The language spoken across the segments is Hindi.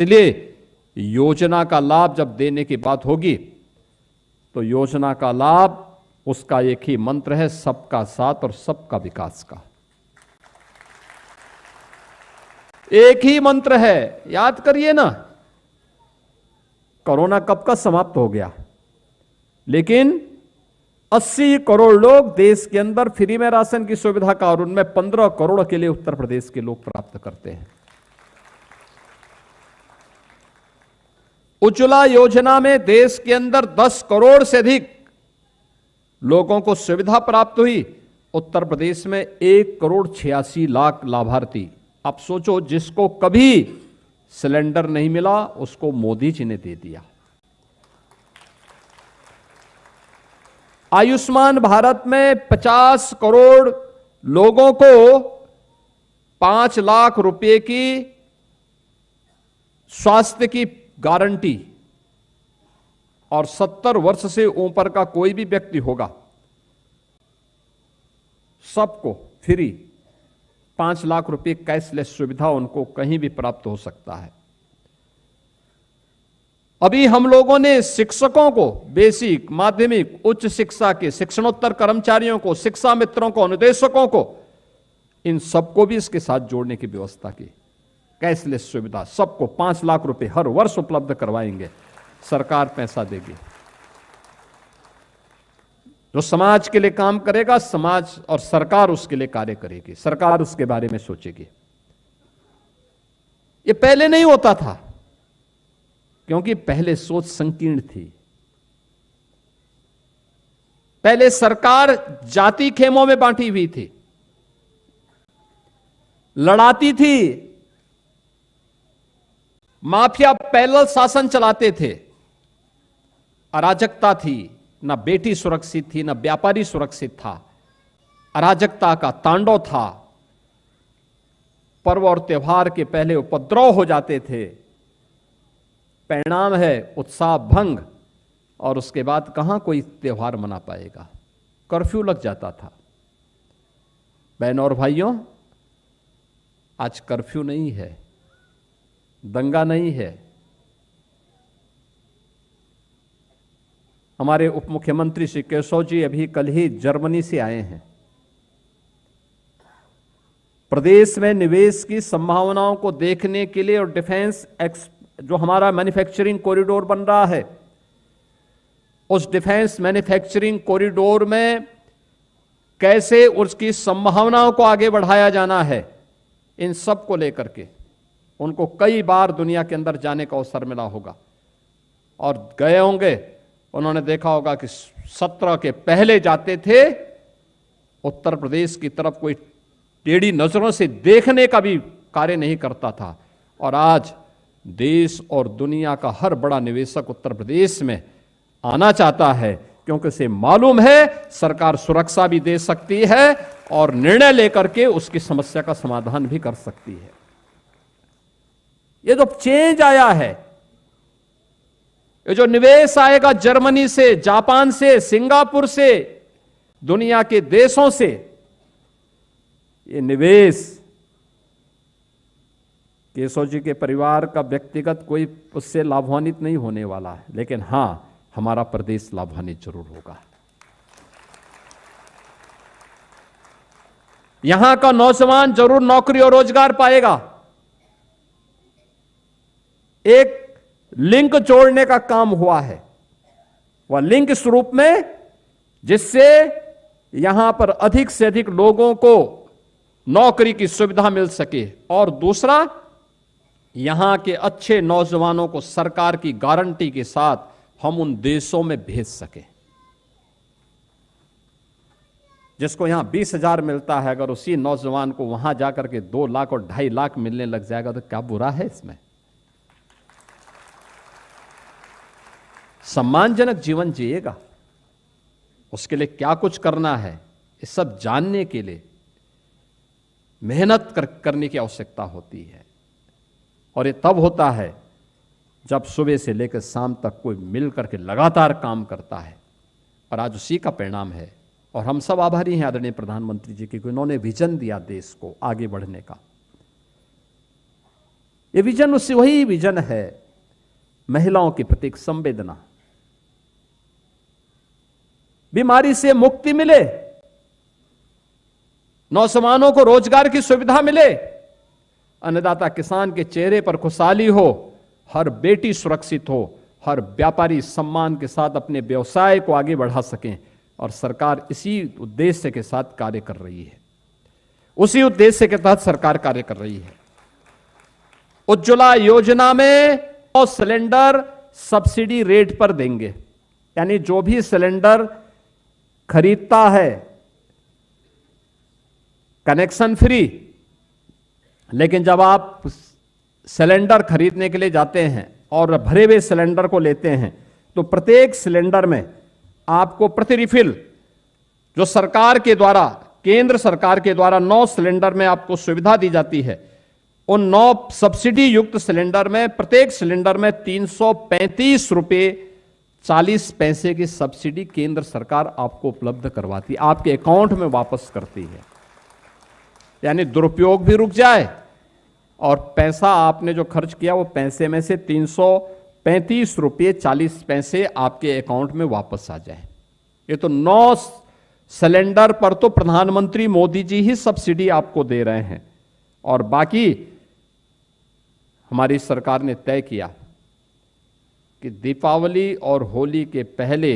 इसलिए योजना का लाभ जब देने की बात होगी तो योजना का लाभ, उसका एक ही मंत्र है, सबका साथ और सबका विकास का। एक ही मंत्र है, याद करिए ना। कोरोना कब का समाप्त हो गया, लेकिन 80 करोड़ लोग देश के अंदर फ्री में राशन की सुविधा का, और उनमें 15 करोड़ के लिए उत्तर प्रदेश के लोग प्राप्त करते हैं। उज्ज्वला योजना में देश के अंदर 10 करोड़ से अधिक लोगों को सुविधा प्राप्त हुई। उत्तर प्रदेश में 1,86,00,000 लाभार्थी। आप सोचो, जिसको कभी सिलेंडर नहीं मिला उसको मोदी जी ने दे दिया। आयुष्मान भारत में 50 करोड़ लोगों को 5 लाख रुपए की स्वास्थ्य की गारंटी, और 70 वर्ष से ऊपर का कोई भी व्यक्ति होगा सबको फ्री 5 लाख रुपए कैशलेस सुविधा उनको कहीं भी प्राप्त हो सकता है। अभी हम लोगों ने शिक्षकों को, बेसिक, माध्यमिक, उच्च शिक्षा के शिक्षणोत्तर कर्मचारियों को, शिक्षा मित्रों को, अनुदेशकों को, इन सबको भी इसके साथ जोड़ने की व्यवस्था की। कैशलेस सुविधा सबको 5 लाख रुपए हर वर्ष उपलब्ध करवाएंगे, सरकार पैसा देगी। जो समाज के लिए काम करेगा, समाज और सरकार उसके लिए कार्य करेगी, सरकार उसके बारे में सोचेगी। ये पहले नहीं होता था, क्योंकि पहले सोच संकीर्ण थी। पहले सरकार जाति खेमों में बांटी हुई थी, लड़ाती थी, माफिया पैरेलल शासन चलाते थे, अराजकता थी, ना बेटी सुरक्षित थी, ना व्यापारी सुरक्षित था, अराजकता का तांडव था। पर्व और त्योहार के पहले उपद्रव हो जाते थे, परिणाम है उत्साह भंग, और उसके बाद कहां कोई त्योहार मना पाएगा, कर्फ्यू लग जाता था। बहनों और भाइयों, आज कर्फ्यू नहीं है, दंगा नहीं है। हमारे उप मुख्यमंत्री श्री केशव जी अभी कल ही जर्मनी से आए हैं। प्रदेश में निवेश की संभावनाओं को देखने के लिए, और डिफेंस जो हमारा मैन्युफैक्चरिंग कॉरिडोर बन रहा है, उस डिफेंस मैन्युफैक्चरिंग कॉरिडोर में कैसे उसकी संभावनाओं को आगे बढ़ाया जाना है, इन सब को लेकर के उनको कई बार दुनिया के अंदर जाने का अवसर मिला होगा, और गए होंगे। उन्होंने देखा होगा कि 17 के पहले जाते थे, उत्तर प्रदेश की तरफ कोई टेढ़ी नजरों से देखने का भी कार्य नहीं करता था, और आज देश और दुनिया का हर बड़ा निवेशक उत्तर प्रदेश में आना चाहता है, क्योंकि उसे मालूम है सरकार सुरक्षा भी दे सकती है और निर्णय लेकर के उसकी समस्या का समाधान भी कर सकती है। ये जो चेंज आया है, ये जो निवेश आएगा जर्मनी से, जापान से, सिंगापुर से, दुनिया के देशों से, ये निवेश केशव जी के परिवार का व्यक्तिगत कोई उससे लाभान्वित नहीं होने वाला है, लेकिन हां, हमारा प्रदेश लाभान्वित जरूर होगा। यहां का नौजवान जरूर नौकरी और रोजगार पाएगा। एक लिंक जोड़ने का काम हुआ है, वह लिंक इस रूप में जिससे यहां पर अधिक से अधिक लोगों को नौकरी की सुविधा मिल सके, और दूसरा, यहां के अच्छे नौजवानों को सरकार की गारंटी के साथ हम उन देशों में भेज सके। जिसको यहां 20,000 मिलता है, अगर उसी नौजवान को वहां जाकर के 2 लाख और 2.5 लाख मिलने लग जाएगा, तो क्या बुरा है इसमें? सम्मानजनक जीवन जिएगा, उसके लिए क्या कुछ करना है, ये सब जानने के लिए मेहनत करने की आवश्यकता होती है। और ये तब होता है जब सुबह से लेकर शाम तक कोई मिलकर के लगातार काम करता है, और आज उसी का परिणाम है। और हम सब आभारी हैं आदरणीय प्रधानमंत्री जी के, उन्होंने विजन दिया देश को आगे बढ़ने का। ये विजन उससे वही विजन है, महिलाओं के प्रति संवेदना, बीमारी से मुक्ति मिले, नौजवानों को रोजगार की सुविधा मिले, अन्नदाता किसान के चेहरे पर खुशहाली हो, हर बेटी सुरक्षित हो, हर व्यापारी सम्मान के साथ अपने व्यवसाय को आगे बढ़ा सकें। और सरकार इसी उद्देश्य के साथ कार्य कर रही है, उसी उद्देश्य के तहत सरकार कार्य कर रही है। उज्ज्वला योजना में 100 सिलेंडर सब्सिडी रेट पर देंगे, यानी जो भी सिलेंडर खरीदता है कनेक्शन फ्री, लेकिन जब आप सिलेंडर खरीदने के लिए जाते हैं और भरे हुए सिलेंडर को लेते हैं तो प्रत्येक सिलेंडर में आपको प्रति रिफिल जो सरकार के द्वारा, केंद्र सरकार के द्वारा 9 सिलेंडर में आपको सुविधा दी जाती है, उन 9 सब्सिडी युक्त सिलेंडर में प्रत्येक सिलेंडर में 335 रुपए 40 पैसे की सब्सिडी केंद्र सरकार आपको उपलब्ध करवाती, आपके अकाउंट में वापस करती है। यानी दुरुपयोग भी रुक जाए और पैसा आपने जो खर्च किया वो पैसे में से 335 रुपये 40 पैसे आपके अकाउंट में वापस आ जाए। ये तो 9 सिलेंडर पर तो प्रधानमंत्री मोदी जी ही सब्सिडी आपको दे रहे हैं, और बाकी हमारी सरकार ने तय किया कि दीपावली और होली के पहले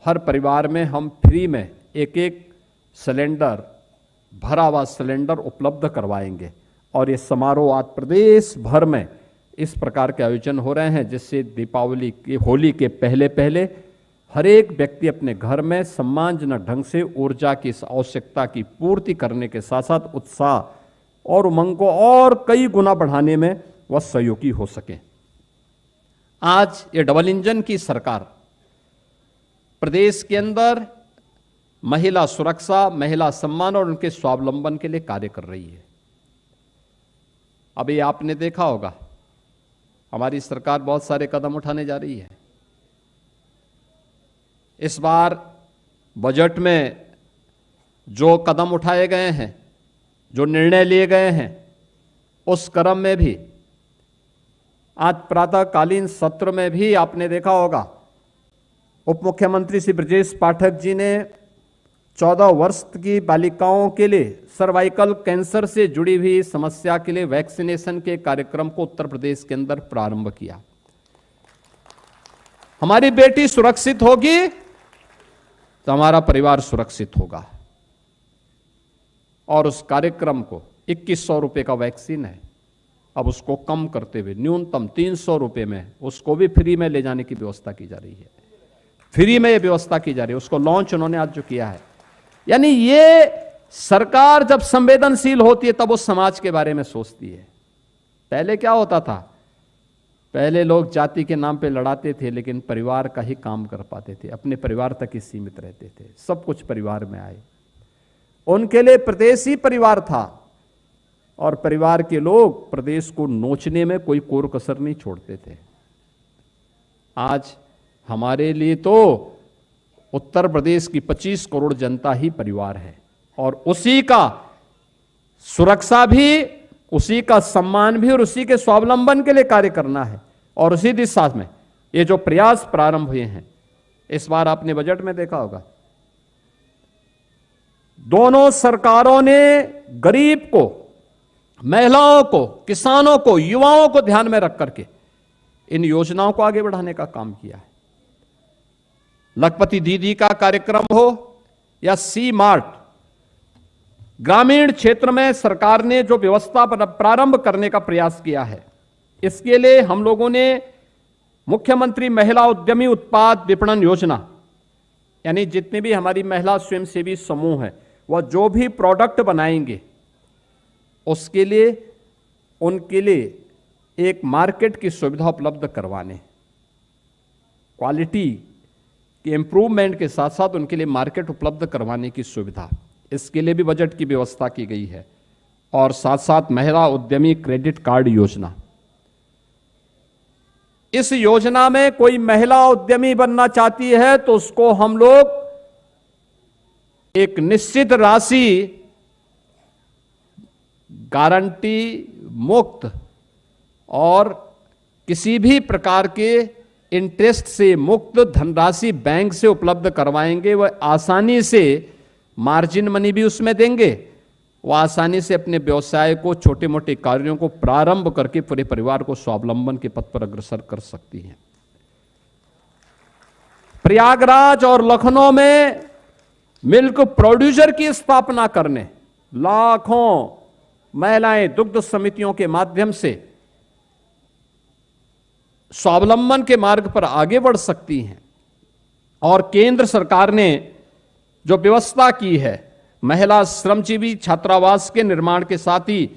हर परिवार में हम फ्री में एक एक सिलेंडर, भरा हुआ सिलेंडर उपलब्ध करवाएंगे। और ये समारोह आज प्रदेश भर में इस प्रकार के आयोजन हो रहे हैं, जिससे दीपावली की, होली के पहले पहले हर एक व्यक्ति अपने घर में सम्मानजनक ढंग से ऊर्जा की इस आवश्यकता की पूर्ति करने के साथ साथ उत्साह और उमंग को और कई गुना बढ़ाने में वह सहयोगी हो सके। आज ये डबल इंजन की सरकार प्रदेश के अंदर महिला सुरक्षा, महिला सम्मान और उनके स्वावलंबन के लिए कार्य कर रही है। अभी आपने देखा होगा हमारी सरकार बहुत सारे कदम उठाने जा रही है। इस बार बजट में जो कदम उठाए गए हैं, जो निर्णय लिए गए हैं, उस क्रम में भी आज प्रातःकालीन सत्र में भी आपने देखा होगा उप मुख्यमंत्री श्री ब्रजेश पाठक जी ने 14 वर्ष की बालिकाओं के लिए सर्वाइकल कैंसर से जुड़ी हुई समस्या के लिए वैक्सीनेशन के कार्यक्रम को उत्तर प्रदेश के अंदर प्रारंभ किया। हमारी बेटी सुरक्षित होगी तो हमारा परिवार सुरक्षित होगा। और उस कार्यक्रम को 2100 रुपए का वैक्सीन है, अब उसको कम करते हुए न्यूनतम 300 रुपए में उसको भी फ्री में ले जाने की व्यवस्था की जा रही है। फ्री में यह व्यवस्था की जा रही है, उसको लॉन्च उन्होंने आज जो किया है। यानी ये सरकार जब संवेदनशील होती है तब वो समाज के बारे में सोचती है। पहले क्या होता था, पहले लोग जाति के नाम पे लड़ाते थे लेकिन परिवार का ही काम कर पाते थे, अपने परिवार तक ही सीमित रहते थे। सब कुछ परिवार में आए, उनके लिए प्रदेश ही परिवार था और परिवार के लोग प्रदेश को नोचने में कोई कोर कसर नहीं छोड़ते थे। आज हमारे लिए तो उत्तर प्रदेश की 25 करोड़ जनता ही परिवार है और उसी का सुरक्षा भी, उसी का सम्मान भी और उसी के स्वावलंबन के लिए कार्य करना है। और उसी दिशा में ये जो प्रयास प्रारंभ हुए हैं, इस बार आपने बजट में देखा होगा दोनों सरकारों ने गरीब को, महिलाओं को, किसानों को, युवाओं को ध्यान में रख करके इन योजनाओं को आगे बढ़ाने का काम किया है। लखपति दीदी का कार्यक्रम हो या सी मार्ट, ग्रामीण क्षेत्र में सरकार ने जो व्यवस्था प्रारंभ करने का प्रयास किया है, इसके लिए हम लोगों ने मुख्यमंत्री महिला उद्यमी उत्पाद विपणन योजना, यानी जितने भी हमारी महिला स्वयंसेवी समूह है वह जो भी प्रोडक्ट बनाएंगे उसके लिए, उनके लिए एक मार्केट की सुविधा उपलब्ध करवाने, क्वालिटी कि इंप्रूवमेंट के साथ साथ उनके लिए मार्केट उपलब्ध करवाने की सुविधा, इसके लिए भी बजट की व्यवस्था की गई है। और साथ साथ महिला उद्यमी क्रेडिट कार्ड योजना, इस योजना में कोई महिला उद्यमी बनना चाहती है तो उसको हम लोग एक निश्चित राशि गारंटी मुक्त और किसी भी प्रकार के इंटरेस्ट से मुक्त धनराशि बैंक से उपलब्ध करवाएंगे। वह आसानी से मार्जिन मनी भी उसमें देंगे, वह आसानी से अपने व्यवसाय को, छोटे मोटे कार्यों को प्रारंभ करके पूरे परिवार को स्वावलंबन के पथ पर अग्रसर कर सकती हैं। प्रयागराज और लखनऊ में मिल्क प्रोड्यूसर की स्थापना करने लाखों महिलाएं दुग्ध समितियों के माध्यम से स्वावलंबन के मार्ग पर आगे बढ़ सकती हैं। और केंद्र सरकार ने जो व्यवस्था की है, महिला श्रमजीवी छात्रावास के निर्माण के साथ ही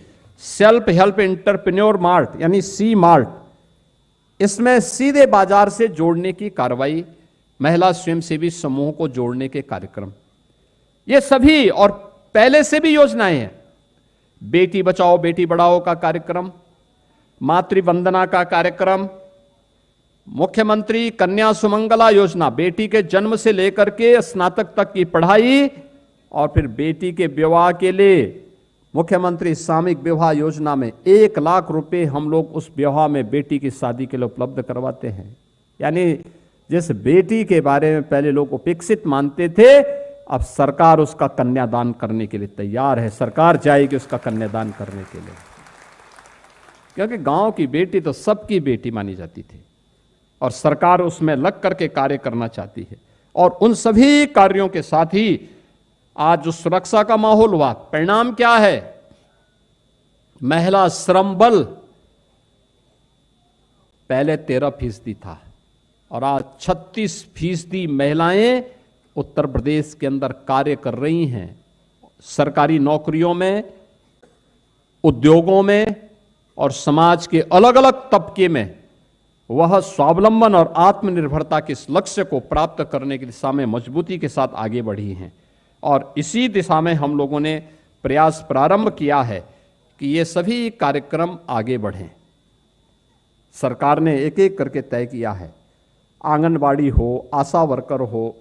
सेल्फ हेल्प एंटरप्रेन्योर मार्ट यानी सी मार्ट, इसमें सीधे बाजार से जोड़ने की कार्रवाई, महिला स्वयंसेवी समूह को जोड़ने के कार्यक्रम, ये सभी और पहले से भी योजनाएं हैं। बेटी बचाओ बेटी बढ़ाओ का कार्यक्रम, मातृवंदना का कार्यक्रम, मुख्यमंत्री कन्या सुमंगला योजना, बेटी के जन्म से लेकर के स्नातक तक की पढ़ाई, और फिर बेटी के विवाह के लिए मुख्यमंत्री सामूहिक विवाह योजना में 1 लाख रुपए हम लोग उस विवाह में बेटी की शादी के लिए उपलब्ध करवाते हैं। यानी जिस बेटी के बारे में पहले लोग उपेक्षित मानते थे, अब सरकार उसका कन्यादान करने के लिए तैयार है। सरकार जाएगी उसका कन्यादान करने के लिए, क्योंकि गांव की बेटी तो सबकी बेटी मानी जाती थी और सरकार उसमें लग करके कार्य करना चाहती है। और उन सभी कार्यों के साथ ही आज जो सुरक्षा का माहौल हुआ, परिणाम क्या है? महिला श्रम बल पहले 13% था और आज 36% महिलाएं उत्तर प्रदेश के अंदर कार्य कर रही हैं। सरकारी नौकरियों में, उद्योगों में और समाज के अलग अलग तबके में वह स्वावलंबन और आत्मनिर्भरता के इस लक्ष्य को प्राप्त करने की दिशा में मजबूती के साथ आगे बढ़ी हैं। और इसी दिशा में हम लोगों ने प्रयास प्रारंभ किया है कि ये सभी कार्यक्रम आगे बढ़ें। सरकार ने एक एक करके तय किया है, आंगनबाड़ी हो, आशा वर्कर हो,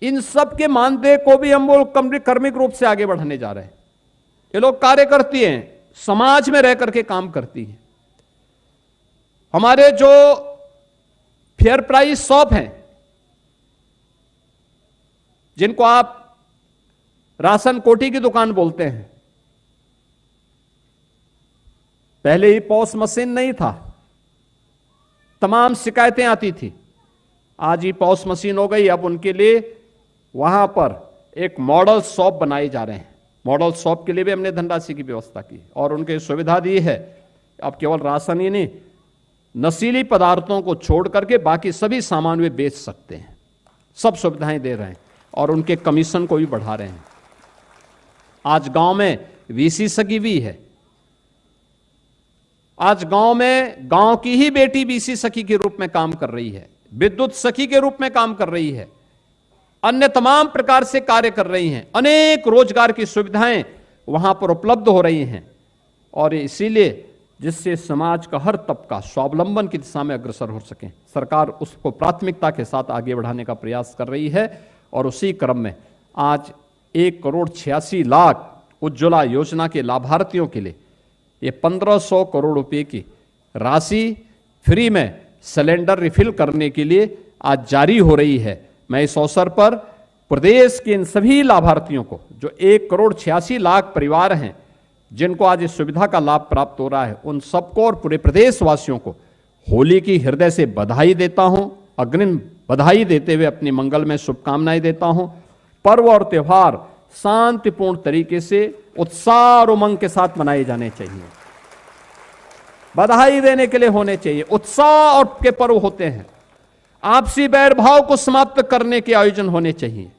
इन सब के मानदेय को भी हम लोग कर्मिक रूप से आगे बढ़ाने जा रहे हैं। ये लोग कार्य करती हैं, समाज में रह करके काम करती हैं। हमारे जो फेयर प्राइस शॉप हैं, जिनको आप राशन कोठी की दुकान बोलते हैं, पहले ही पॉस मशीन नहीं था, तमाम शिकायतें आती थी। आज ही पॉस मशीन हो गई। अब उनके लिए वहां पर एक मॉडल शॉप बनाए जा रहे हैं। मॉडल शॉप के लिए भी हमने धनराशि की व्यवस्था की और उनके सुविधा दी है। अब केवल राशन ही नहीं, नशीली पदार्थों को छोड़ करके बाकी सभी सामान वे बेच सकते हैं। सब सुविधाएं दे रहे हैं और उनके कमीशन को भी बढ़ा रहे हैं। आज गांव में वीसी सखी भी है। आज गांव में गांव की ही बेटी वीसी सखी के रूप में काम कर रही है, विद्युत सखी के रूप में काम कर रही है, अन्य तमाम प्रकार से कार्य कर रही हैं। अनेक रोजगार की सुविधाएं वहां पर उपलब्ध हो रही हैं और इसीलिए जिससे समाज का हर तबका स्वावलंबन की दिशा में अग्रसर हो सके, सरकार उसको प्राथमिकता के साथ आगे बढ़ाने का प्रयास कर रही है। और उसी क्रम में आज 1,86,00,000 उज्ज्वला योजना के लाभार्थियों के लिए ये 1,500 करोड़ रुपए की राशि फ्री में सिलेंडर रिफिल करने के लिए आज जारी हो रही है। मैं इस अवसर पर प्रदेश के इन सभी लाभार्थियों को, जो 1,86,00,000 परिवार हैं जिनको आज इस सुविधा का लाभ प्राप्त हो रहा है, उन सबको और पूरे प्रदेशवासियों को होली की हृदय से बधाई देता हूं। अग्रिम बधाई देते हुए अपनी मंगल में शुभकामनाएं देता हूं। पर्व और त्योहार शांतिपूर्ण तरीके से उत्साह और उमंग के साथ मनाए जाने चाहिए, बधाई देने के लिए होने चाहिए। उत्साह और के पर्व होते हैं, आपसी बैरभाव को समाप्त करने के आयोजन होने चाहिए।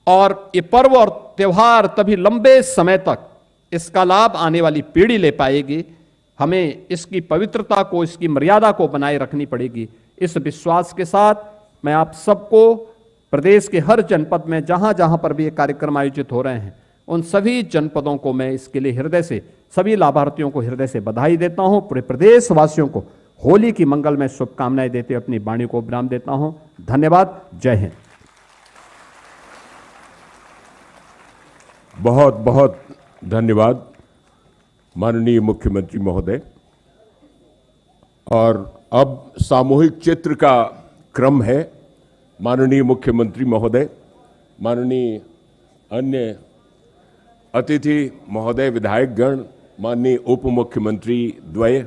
और ये पर्व और त्योहार तभी लंबे समय तक इसका लाभ आने वाली पीढ़ी ले पाएगी। हमें इसकी पवित्रता को, इसकी मर्यादा को बनाए रखनी पड़ेगी। इस विश्वास के साथ मैं आप सबको प्रदेश के हर जनपद में जहां जहां पर भी ये कार्यक्रम आयोजित हो रहे हैं, उन सभी जनपदों को मैं इसके लिए हृदय से, सभी लाभार्थियों को हृदय से बधाई देता हूं। पूरे प्रदेशवासियों को होली की मंगल में शुभकामनाएं देते अपनी वाणी को विराम देता हूं। धन्यवाद। जय हिंद। बहुत बहुत धन्यवाद माननीय मुख्यमंत्री महोदय। और अब सामूहिक चित्र का क्रम है। माननीय मुख्यमंत्री महोदय, माननीय अन्य अतिथि महोदय, विधायकगण, माननीय उप मुख्यमंत्री द्वय,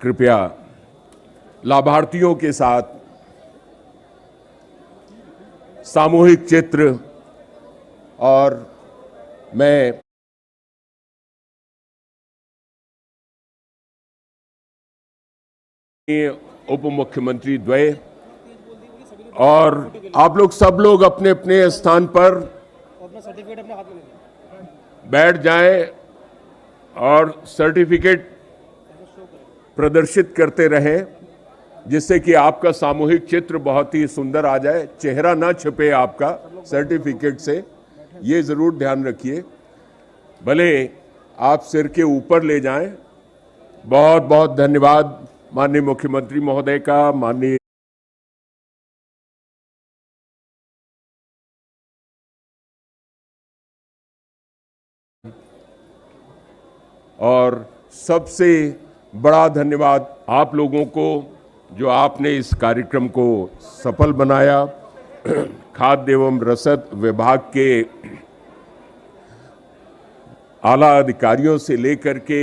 कृपया लाभार्थियों के साथ सामूहिक चित्र। और मैं उप मुख्यमंत्री द्वय और आप लोग सब लोग अपने अपने स्थान पर बैठ जाएं और सर्टिफिकेट प्रदर्शित करते रहें, जिससे कि आपका सामूहिक चित्र बहुत ही सुंदर आ जाए, चेहरा ना छुपे आपका सर्टिफिकेट से, ये जरूर ध्यान रखिए। भले आप सिर के ऊपर ले जाएं। बहुत बहुत धन्यवाद माननीय मुख्यमंत्री महोदय का। माननीय और सबसे बड़ा धन्यवाद आप लोगों को जो आपने इस कार्यक्रम को सफल बनाया। खाद्य एवं रसद विभाग के आला अधिकारियों से लेकर के